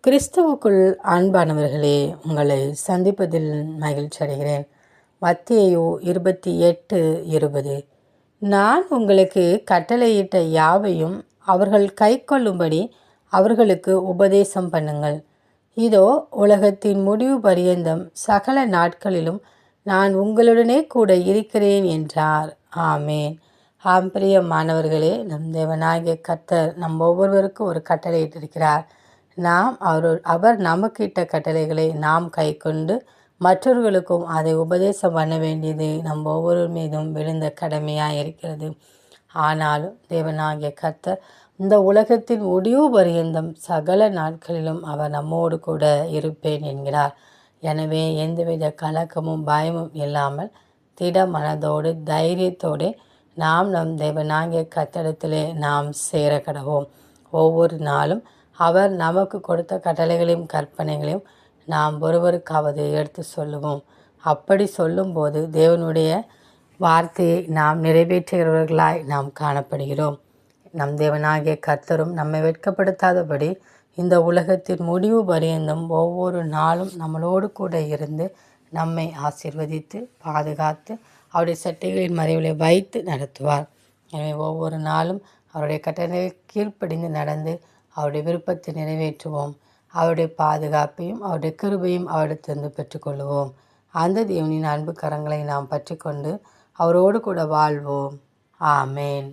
கிறிஸ்துவுக்குள் அன்பானவர்களே, உங்களை சந்திப்பதில் மகிழ்ச்சி அடைகிறேன். மத்தேயு 28:20. நான் உங்களுக்கு கட்டளையிட்ட யாவையும் அவர்கள் கைக்கொள்ளும்படி அவர்களுக்கு உபதேசம் பண்ணுங்கள். இதோ உலகத்தின் முடிவு பரியந்தம் சகல நாட்களிலும் நான் உங்களுடனே கூட இருக்கிறேன் என்றார். ஆமேன். பிரியமானவர்களே, நம் தேவனாகிய கர்த்தர் நம் ஒவ்வொருவருக்கும் ஒரு கட்டளையிட்டிருக்கிறார். அவர் நமக்கு இட்ட கட்டளைகளை நாம் கை கொண்டு மற்றவர்களுக்கும் அதை உபதேசம் பண்ண வேண்டியது நம் ஒவ்வொரு மீதும் விழுந்த கடமையாக இருக்கிறது. ஆனாலும் தேவனாகிய கர்த்தர் இந்த உலகத்தின் முடிவு பரியந்தம் சகல நாட்களிலும் அவர் நம்மோடு கூட இருப்பேன் என்கிறார். எனவே எந்தவித கலக்கமும் பயமும் இல்லாமல் திட மனதோடு தைரியத்தோடு நாம் நம் தேவனாகிய கர்த்தரிடத்திலே நாம் சேர கடவோம். ஒவ்வொரு நாளும் அவர் நமக்கு கொடுத்த கட்டளைகளையும் கற்பனைகளையும் நாம் ஒருவருக்காவது எடுத்து சொல்லுவோம். அப்படி சொல்லும்போது தேவனுடைய வார்த்தையை நாம் நிறைவேற்றுகிறவர்களாய் நாம் காணப்படுகிறோம். நம் தேவனாகிய கர்த்தரும் நம்மை வெட்கப்படுத்தாதபடி இந்த உலகத்தின் முடிவு பரியந்தம் ஒவ்வொரு நாளும் நம்மளோடு கூட இருந்து நம்மை ஆசீர்வதித்து பாதுகாத்து அவருடைய சட்டைகளின் மறைவிலை வைத்து நடத்துவார். எனவே ஒவ்வொரு நாளும் அவருடைய கட்டளை கீழ்ப்படிந்து நடந்து அவருடைய விருப்பத்தை நிறைவேற்றுவோம். அவருடைய பாதுகாப்பையும் அவருடைய கிருபையும் அவரிடத்திலிருந்து பெற்றுக்கொள்வோம். அந்த தேவனின் அன்பு கரங்களை நாம் பற்றி கொண்டு அவரோடு கூட வாழ்வோம். ஆமேன்.